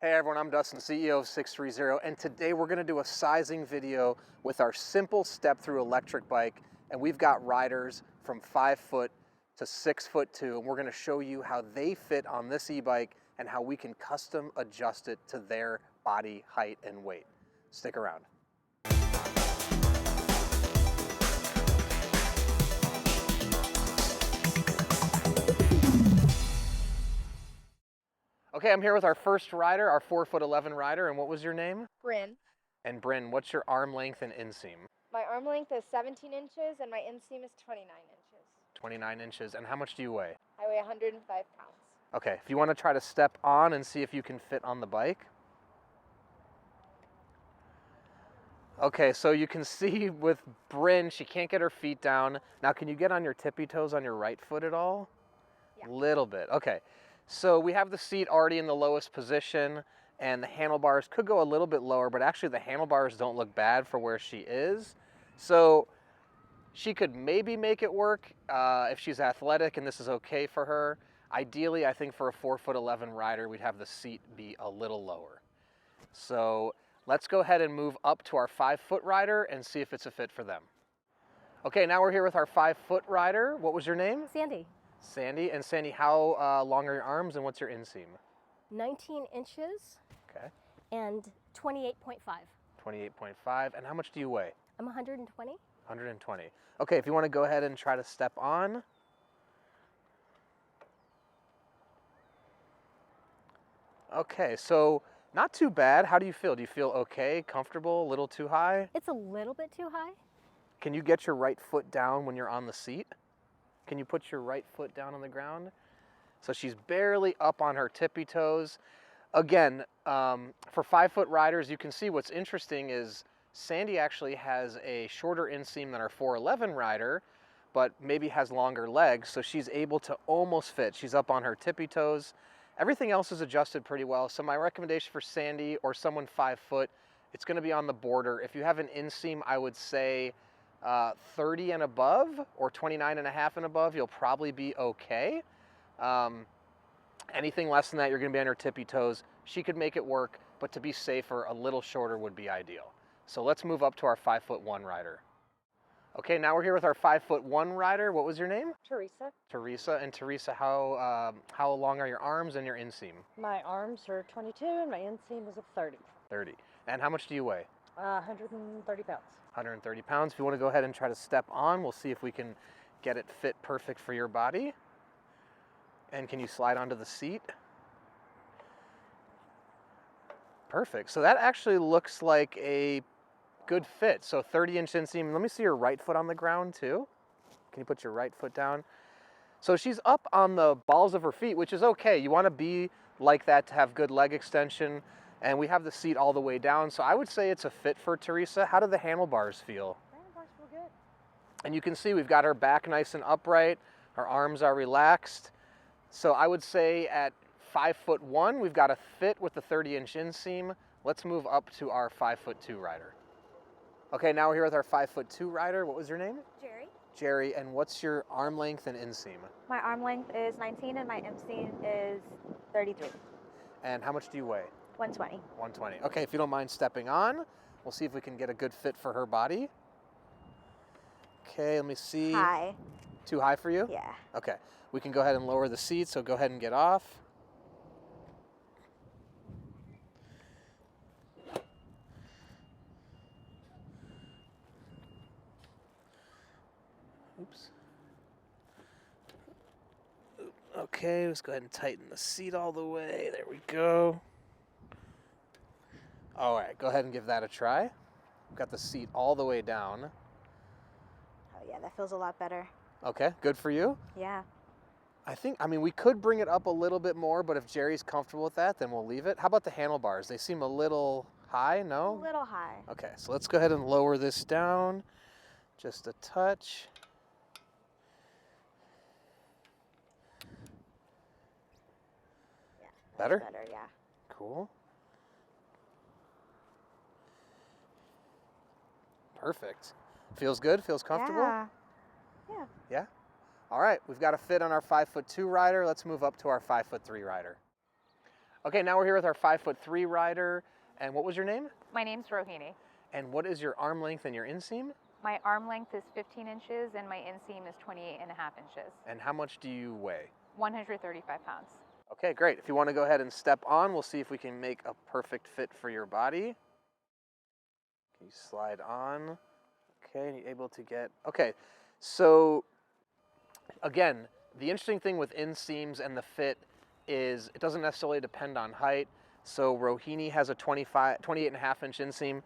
Hey everyone, I'm Dustin, CEO of 630, and today we're going to do a sizing video with our Simple Step-Thru electric bike, and we've got riders from 5 foot to 6'2", and we're going to show you how they fit on this e-bike and how we can custom adjust it to their body height and weight. Stick around. Okay, I'm here with our first rider, our 4'11" rider, and what was your name? Bryn. And Bryn, what's your arm length and inseam? My arm length is 17 inches and my inseam is 29 inches. 29 inches, and how much do you weigh? I weigh 105 pounds. Okay, if you want to try to step on and see if you can fit on the bike. Okay, so you can see with Bryn, she can't get her feet down. Now, can you get on your tippy toes on your right foot at all? Yeah. Little bit, okay. So we have the seat already in the lowest position, and the handlebars could go a little bit lower, but actually the handlebars don't look bad for where she is. So she could maybe make it work if she's athletic and this is okay for her. Ideally, I think for a 4'11" rider, we'd have the seat be a little lower. So let's go ahead and move up to our 5 foot rider and see if it's a fit for them. Okay, now we're here with our 5 foot rider. What was your name? Sandy. Sandy. And Sandy, how long are your arms and what's your inseam? 19 inches. Okay. And 28.5. 28.5. And how much do you weigh? I'm 120. 120. Okay, if you want to go ahead and try to step on. Okay, so not too bad. How do you feel? Do you feel okay, comfortable, a little too high? It's a little bit too high. Can you get your right foot down when you're on the seat? Can you put your right foot down on the ground? So she's barely up on her tippy toes. Again, for 5 foot riders, you can see what's interesting is Sandy actually has a shorter inseam than our 4'11" rider, but maybe has longer legs, so she's able to almost fit. She's up on her tippy toes. Everything else is adjusted pretty well. So my recommendation for Sandy or someone 5 foot, it's gonna be on the border. If you have an inseam, I would say 30 and above or 29.5 and above, you'll probably be okay. Anything less than that, you're gonna be on her tippy toes. She could make it work, but to be safer, a little shorter would be ideal. So let's move up to our 5'1" rider. Okay, now we're here with our 5'1" rider. What was your name? Teresa. Teresa. And Teresa, how long are your arms and your inseam? My arms are 22 and my inseam is a 30. 30. And how much do you weigh? 130 pounds. 130 pounds. If you want to go ahead and try to step on, we'll see if we can get it fit perfect for your body. And can you slide onto the seat? Perfect. So that actually looks like a good fit. So 30-inch inseam. Let me see your right foot on the ground too. Can you put your right foot down? So she's up on the balls of her feet, which is okay. You want to be like that to have good leg extension. And we have the seat all the way down. So I would say it's a fit for Teresa. How do the handlebars feel? Handlebars feel good. And you can see we've got her back nice and upright. Her arms are relaxed. So I would say at 5'1", we've got a fit with the 30-inch inseam. Let's move up to our 5'2" rider. Okay, now we're here with our 5'2" rider. What was your name? Jerry. Jerry, and what's your arm length and inseam? My arm length is 19 and my inseam is 33. And how much do you weigh? 120. 120. Okay, if you don't mind stepping on, we'll see if we can get a good fit for her body. Okay, let me see. High. Too high for you? Yeah. Okay, we can go ahead and lower the seat, so go ahead and get off. Oops. Okay, let's go ahead and tighten the seat all the way. There we go. All right, go ahead and give that a try. We've got the seat all the way down. Oh yeah, that feels a lot better. Okay, good for you? Yeah. I mean, we could bring it up a little bit more, but if Jerry's comfortable with that, then we'll leave it. How about the handlebars? They seem a little high, no? A little high. Okay, so let's go ahead and lower this down just a touch. Yeah. Better? Better, yeah. Cool. Perfect. Feels good? Feels comfortable? Yeah. Yeah. Yeah? All right, we've got a fit on our 5'2" rider. Let's move up to our 5'3" rider. Okay, now we're here with our 5'3" rider. And what was your name? My name's Rohini. And what is your arm length and your inseam? My arm length is 15 inches and my inseam is 28 and a half inches. And how much do you weigh? 135 pounds. Okay, great. If you want to go ahead and step on, we'll see if we can make a perfect fit for your body. Can you slide on? Okay, and you're able to get, okay. So again, the interesting thing with inseams and the fit is it doesn't necessarily depend on height. So Rohini has a 28 and a half inch inseam.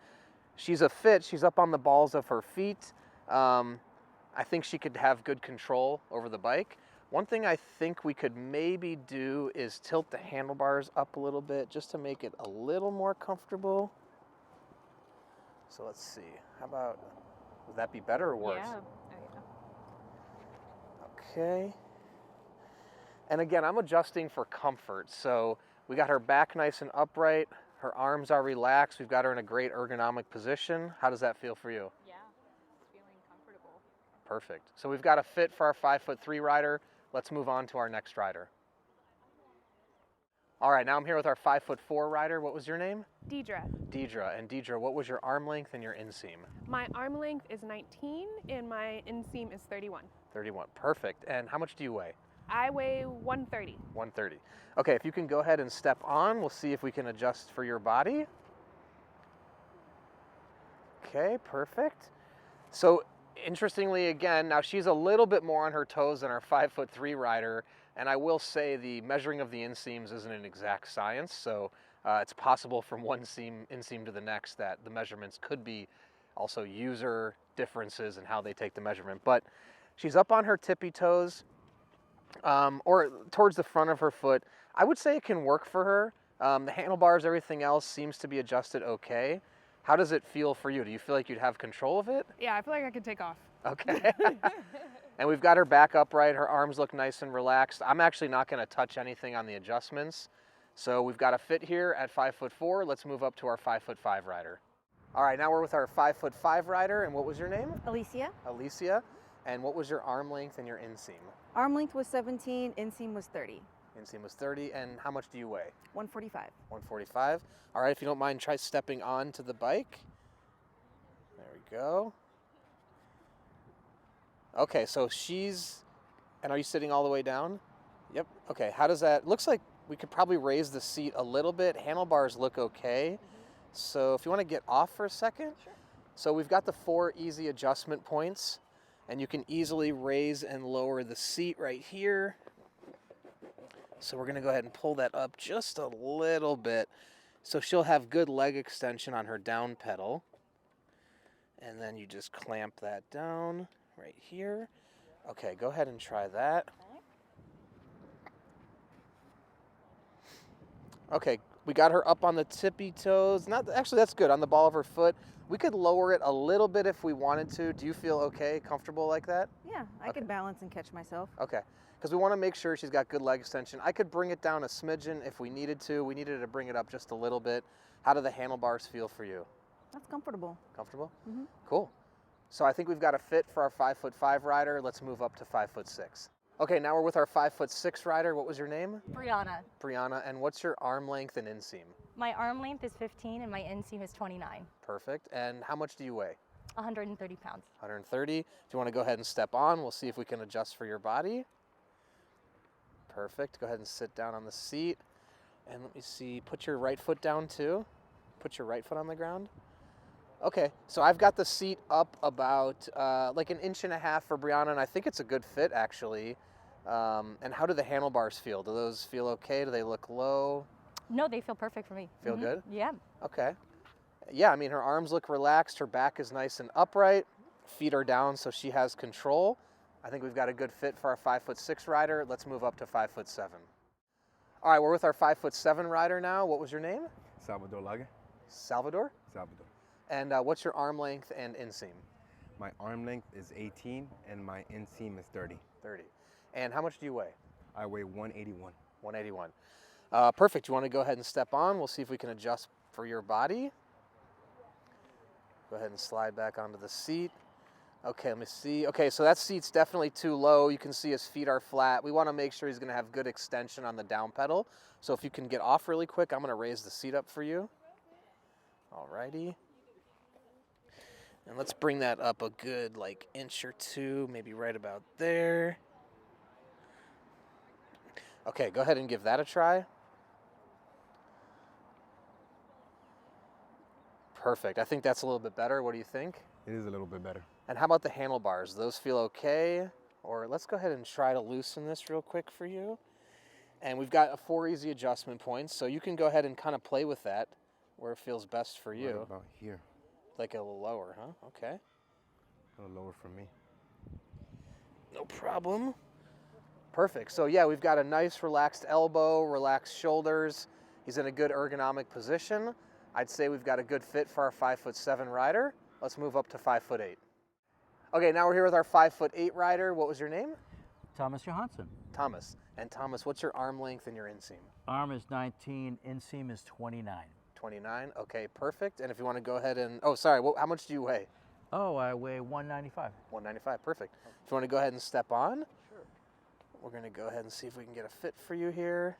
She's a fit, she's up on the balls of her feet. I think she could have good control over the bike. One thing I think we could maybe do is tilt the handlebars up a little bit just to make it a little more comfortable. So let's see, how about, would that be better or worse? Yeah. Okay. And again, I'm adjusting for comfort. So we got her back nice and upright. Her arms are relaxed. We've got her in a great ergonomic position. How does that feel for you? Yeah, it's feeling comfortable. Perfect. So we've got a fit for our 5'3" rider. Let's move on to our next rider. All right, now I'm here with our 5'4" rider. What was your name? Deidre. Deidre. And Deidre, what was your arm length and your inseam? My arm length is 19 and my inseam is 31. 31. Perfect. And how much do you weigh? I weigh 130. 130. Okay, if you can go ahead and step on, we'll see if we can adjust for your body. Okay, perfect. So interestingly, again, now she's a little bit more on her toes than our 5'3" rider, and I will say the measuring of the inseams isn't an exact science, so it's possible from one inseam to the next that the measurements could be also user differences in how they take the measurement. But she's up on her tippy toes, or towards the front of her foot. I would say it can work for her. The handlebars, everything else seems to be adjusted okay. How does it feel for you? Do you feel like you'd have control of it? Yeah, I feel like I could take off. Okay. And we've got her back upright. Her arms look nice and relaxed. I'm actually not going to touch anything on the adjustments. So we've got a fit here at 5'4". Let's move up to our 5'5" rider. All right, now we're with our 5'5" rider. And what was your name? Alicia. Alicia. And what was your arm length and your inseam? Arm length was 17, inseam was 30. Inseam was 30. And how much do you weigh? 145. 145. All right, if you don't mind, try stepping on to the bike. There we go. Okay, so and are you sitting all the way down? Yep. Okay, how does that, looks like we could probably raise the seat a little bit. Handlebars look okay. So if you want to get off for a second. Sure. So we've got the 4 easy adjustment points, and you can easily raise and lower the seat right here. So we're gonna go ahead and pull that up just a little bit. So she'll have good leg extension on her down pedal. And then you just clamp that down right here. Okay, go ahead and try that. Okay, we got her up on the tippy toes. Actually, that's good, on the ball of her foot. We could lower it a little bit if we wanted to. Do you feel okay, comfortable like that? Yeah, I Okay. could balance and catch myself. Okay, because we want to make sure she's got good leg extension. I could bring it down a smidgen if we needed to. We needed to bring it up just a little bit. How do the handlebars feel for you? That's comfortable. Comfortable? Mhm. Cool. So I think we've got a fit for our 5'5" rider. Let's move up to 5'6". Okay, now we're with our 5'6" rider. What was your name? Brianna. Brianna. And what's your arm length and inseam? My arm length is 15 and my inseam is 29. Perfect. And how much do you weigh? 130 pounds. 130. If you want to go ahead and step on, we'll see if we can adjust for your body. Perfect. Go ahead and sit down on the seat. And let me see, put your right foot down too. Put your right foot on the ground. Okay, so I've got the seat up about like 1.5 inches for Brianna, and I think it's a good fit actually. And how do the handlebars feel? Do those feel okay? Do they look low? No, they feel perfect for me. Feel good? Yeah. Okay. Yeah, I mean, her arms look relaxed. Her back is nice and upright. Feet are down, so she has control. I think we've got a good fit for our 5'6" rider. Let's move up to 5'7". All right, we're with our 5'7" rider now. What was your name? Salvador Lager. Salvador. Salvador. And what's your arm length and inseam? My arm length is 18 and my inseam is 30. 30. And how much do you weigh? I weigh 181. 181. Perfect. You want to go ahead and step on? We'll see if we can adjust for your body. Go ahead and slide back onto the seat. Okay, let me see. Okay, so that seat's definitely too low. You can see his feet are flat. We want to make sure he's going to have good extension on the down pedal. So if you can get off really quick, I'm going to raise the seat up for you. Alrighty. And let's bring that up a good like inch or two, maybe right about there. Okay, go ahead and give that a try. Perfect. I think that's a little bit better. What do you think? It is a little bit better. And how about the handlebars? Those feel okay? Or let's go ahead and try to loosen this real quick for you. And we've got 4 easy adjustment points, so you can go ahead and kind of play with that where it feels best for you. Right about here. Like a little lower, huh? Okay. A little lower for me. No problem. Perfect. So yeah, we've got a nice relaxed elbow, relaxed shoulders. He's in a good ergonomic position. I'd say we've got a good fit for our 5'7" rider. Let's move up to 5'8". Okay, now we're here with our 5'8" rider. What was your name? Thomas Johansson. Thomas. And Thomas, what's your arm length and your inseam? Arm is 19, inseam is 29. 29. Okay, perfect. And if you want to go ahead and, oh, sorry, how much do you weigh? Oh, I weigh 195. 195. Perfect. If you want to go ahead and step on, sure. We're going to go ahead and see if we can get a fit for you here.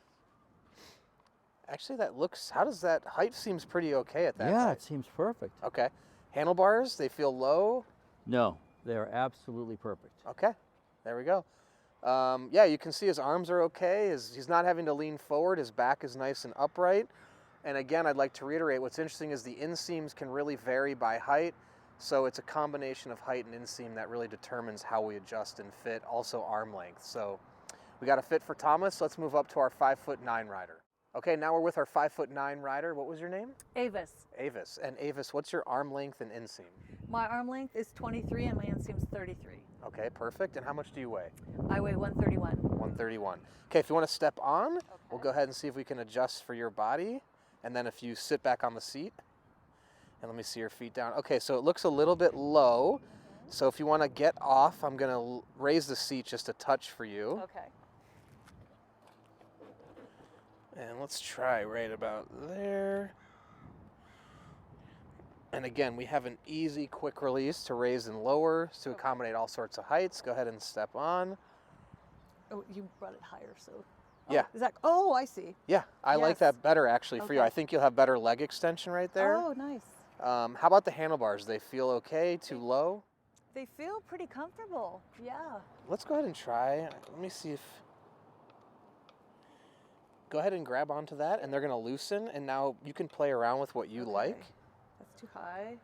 Actually, that looks, how does that, height seems pretty okay at that Yeah, height. it seems perfect. Okay. Handlebars, they feel low. No, they are absolutely perfect. Okay, there we go. Yeah, you can see his arms are okay. He's not having to lean forward. His back is nice and upright. And again, I'd like to reiterate, what's interesting is the inseams can really vary by height. So it's a combination of height and inseam that really determines how we adjust and fit, also arm length. So we got a fit for Thomas. Let's move up to our 5'9" rider. Okay, now we're with our 5'9" rider. What was your name? Avis. Avis. And Avis, what's your arm length and inseam? My arm length is 23 and my inseam is 33. Okay, perfect. And how much do you weigh? I weigh 131. 131. Okay, if you want to step on, we'll go ahead and see if we can adjust for your body. And then if you sit back on the seat, and let me see your feet down. Okay, so it looks a little bit low. So if you want to get off, I'm going to raise the seat just a touch for you. Okay. And let's try right about there. And again, we have an easy, quick release to raise and lower to accommodate all sorts of heights. Go ahead and step on. Oh, you brought it higher, so. Oh, Yeah. Is that? Oh, I see. Yeah, I like Yes. that better actually for you. Okay. I think you'll have better leg extension right there. Oh, nice. How about the handlebars? They feel okay? Too low? They feel pretty comfortable. Yeah. Let's go ahead and try. Let me see if... Go ahead and grab onto that, and they're going to loosen, and now you can play around with what you Okay. like. That's too high.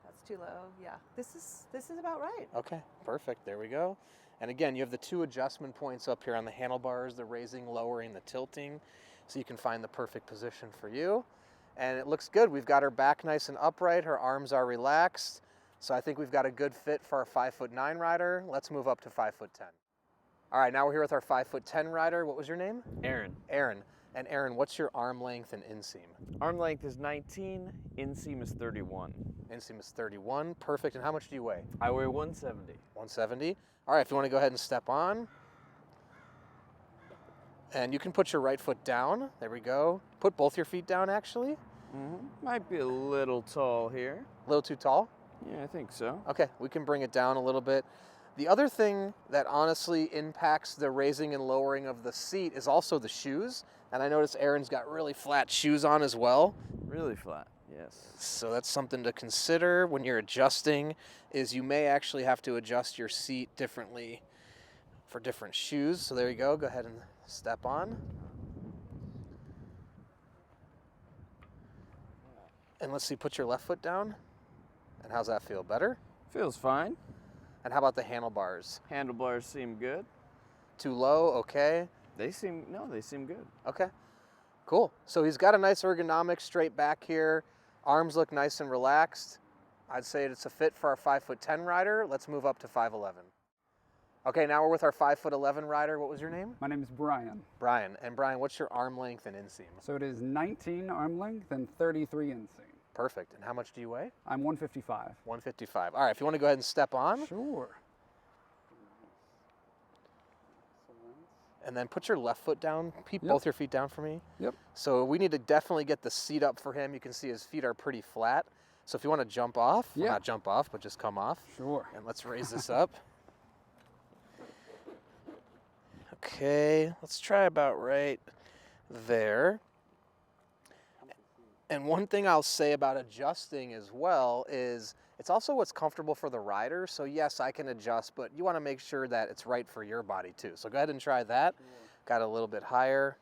That's too low. Yeah. This is about right. Okay, perfect. There we go. And again, you have the 2 adjustment points up here on the handlebars, the raising, lowering, the tilting, so you can find the perfect position for you. And it looks good. We've got her back nice and upright. Her arms are relaxed. So I think we've got a good fit for our 5'9" rider. Let's move up to 5'10". All right, now we're here with our 5'10" rider. What was your name? Aaron. Aaron. And Aaron, what's your arm length and inseam? Arm length is 19, inseam is 31. Inseam is 31. Perfect. And how much do you weigh? I weigh 170. 170. All right, if you want to go ahead and step on. And you can put your right foot down. There we go. Put both your feet down, actually. Might be a little tall here. A little too tall? Yeah, I think so. Okay, we can bring it down a little bit. The other thing that honestly impacts the raising and lowering of the seat is also the shoes. And I notice Aaron's got really flat shoes on as well. Really flat, yes. So that's something to consider when you're adjusting, is you may actually have to adjust your seat differently for different shoes. So there you go. Go ahead and step on. And let's see, put your left foot down. And how's that feel? Better? Feels fine. And how about the handlebars? Handlebars seem good. Too low? Okay. They seem good. Okay. Cool. So he's got a nice ergonomic straight back here. Arms look nice and relaxed. I'd say it's a fit for our 5'10" rider. Let's move up to 5'11". Okay, now we're with our 5'11" rider. What was your name? My name is Brian. Brian. And Brian, what's your arm length and inseam? So it is 19 arm length and 33 inseam. Perfect. And how much do you weigh? I'm 155. 155. All right, if you want to go ahead and step on. Sure. And then put your left foot down. Keep Yep. both your feet down for me. Yep. So we need to definitely get the seat up for him. You can see his feet are pretty flat. So if you want to jump off, well, Yeah. not jump off, but just come off. Sure. And let's raise this up. Okay, let's try about right there. And one thing I'll say about adjusting as well is it's also what's comfortable for the rider. So yes, I can adjust, but you want to make sure that it's right for your body too. So go ahead and try that. Got a little bit higher.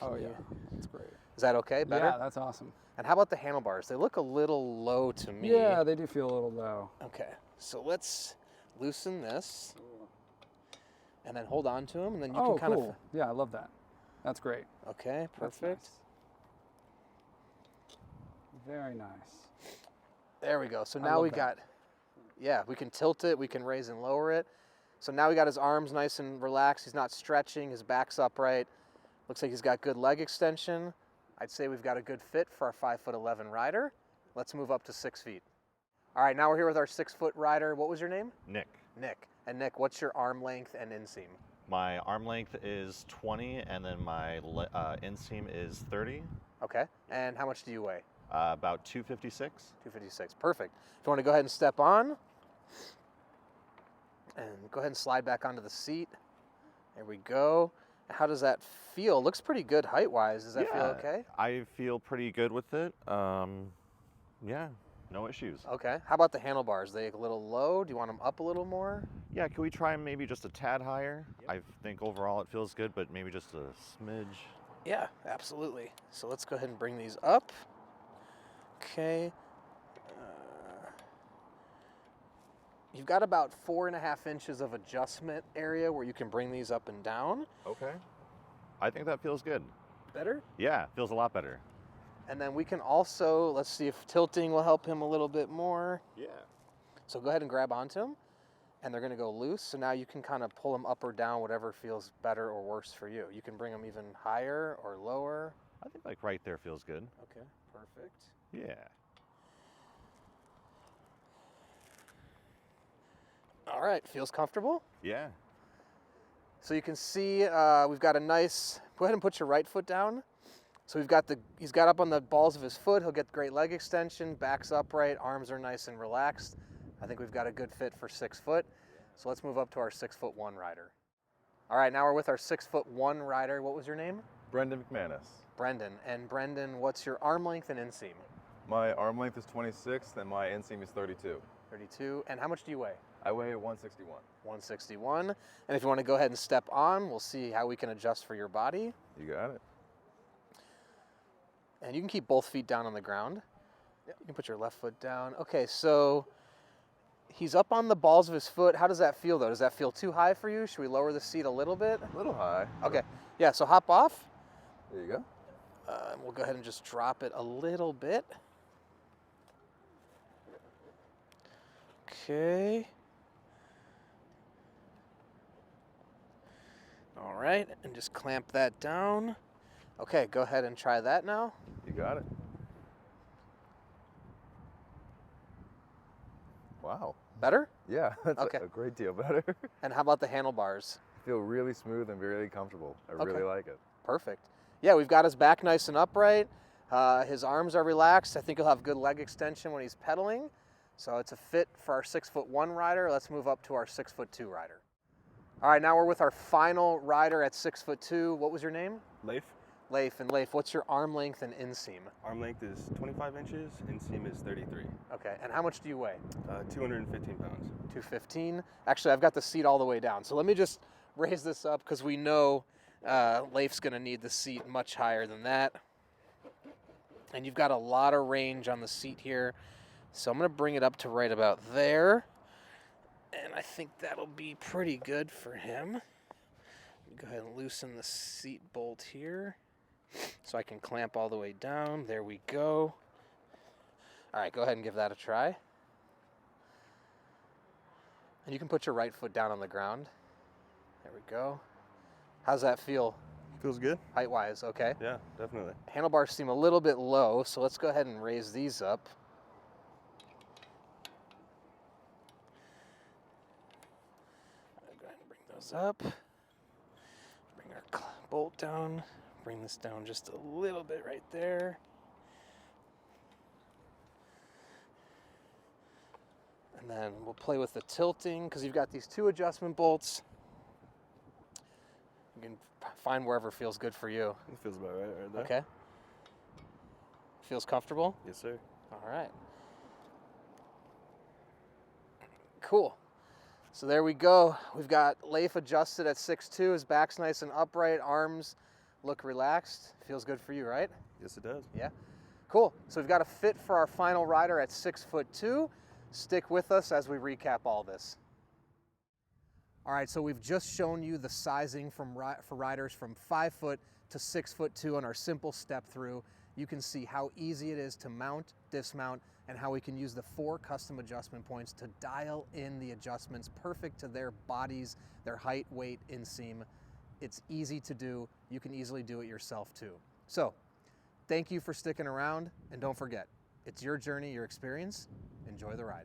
Oh yeah, that's great. Is that okay? Better? Yeah, that's awesome. And how about the handlebars? They look a little low to me. Yeah, they do feel a little low. Okay, so let's loosen this. And then hold on to them, and then you can kind cool. Yeah, I love that. That's great. of. Okay, That's perfect. nice. Very nice. There we go. So I now love we that. got, yeah, we can tilt it, we can raise and lower it. So now we got his arms nice and relaxed. He's not stretching, his back's upright. Looks like he's got good leg extension. I'd say we've got a good fit for our 5'11" rider. Let's move up to 6 feet. All right, now we're here with our 6 foot rider. What was your name? Nick. Nick. And Nick, what's your arm length and inseam? My arm length is 20, and then my inseam is 30. Okay, and how much do you weigh? About 256. 256, perfect. If you want to go ahead and step on, and go ahead and slide back onto the seat. There we go. How does that feel? Looks pretty good height-wise. Does that feel okay? I feel pretty good with it. Yeah, no issues. Okay. How about the handlebars? They a little low? Do you want them up a little more? Yeah, can we try maybe just a tad higher? I think overall it feels good, but maybe just a smidge. Yeah, absolutely. So let's go ahead and bring these up. Okay. You've got about 4.5 inches of adjustment area where you can bring these up and down. Okay. I think that feels good. Better? Yeah, feels a lot better. And then we can also, let's see if tilting will help him a little bit more. Yeah. So go ahead and grab onto them, and they're gonna go loose. So now you can kind of pull them up or down, whatever feels better or worse for you. You can bring them even higher or lower. I think like right there feels good. Okay, perfect. Yeah. All right, feels comfortable? Yeah. So you can see we've got a nice, go ahead and put your right foot down. So he's got up on the balls of his foot. He'll get great leg extension, back's upright, arms are nice and relaxed. I think we've got a good fit for 6 foot. So let's move up to our 6'1" rider. All right, now we're with our 6'1" rider. What was your name? Brendan McManus. Brendan. And Brendan, what's your arm length and inseam? My arm length is 26 and my inseam is 32. 32. And how much do you weigh? I weigh 161. 161. And if you want to go ahead and step on, we'll see how we can adjust for your body. You got it. And you can keep both feet down on the ground. Yep. You can put your left foot down. Okay, so he's up on the balls of his foot. How does that feel though? Does that feel too high for you? Should we lower the seat a little bit? A little high. Okay, yeah, so hop off. There you go. And we'll go ahead and just drop it a little bit. Okay. All right, and just clamp that down. Okay, go ahead and try that now. You got it. Wow. Better? Yeah, that's okay. a great deal better. And how about the handlebars? Feel really smooth and really comfortable. I really like it. Perfect. Yeah, we've got his back nice and upright. His arms are relaxed. I think he'll have good leg extension when he's pedaling. So it's a fit for our 6'1" rider. Let's move up to our 6'2" rider. All right, now we're with our final rider at 6'2". What was your name? Leif. Leif. And Leif, what's your arm length and inseam? Arm length is 25 inches, inseam is 33. Okay, and how much do you weigh? 215 pounds. 215. Actually, I've got the seat all the way down. So let me just raise this up because we know Leif's gonna need the seat much higher than that. And you've got a lot of range on the seat here. So I'm gonna bring it up to right about there. And I think that'll be pretty good for him. Go ahead and loosen the seat bolt here so I can clamp all the way down. There we go. All right, go ahead and give that a try. And you can put your right foot down on the ground. There we go. How's that feel? Feels good. Height-wise, okay? Yeah, definitely. Handlebars seem a little bit low, so let's go ahead and raise these up. Go ahead and bring those up. Bring our bolt down. Bring this down just a little bit right there. And then we'll play with the tilting because you've got these 2 adjustment bolts. You can find wherever feels good for you. It feels about right there. Okay. Feels comfortable? Yes, sir. All right. Cool. So there we go. We've got Leif adjusted at 6'2". His back's nice and upright. Arms look relaxed. Feels good for you, right? Yes, it does. Yeah. Cool. So we've got a fit for our final rider at 6'2". Stick with us as we recap all this. All right, so we've just shown you the sizing for riders from 5 foot to 6'2" on our Simple Step-Thru. You can see how easy it is to mount, dismount, and how we can use the 4 custom adjustment points to dial in the adjustments perfect to their bodies, their height, weight, inseam. It's easy to do. You can easily do it yourself too. So, thank you for sticking around, and don't forget, it's your journey, your experience. Enjoy the ride.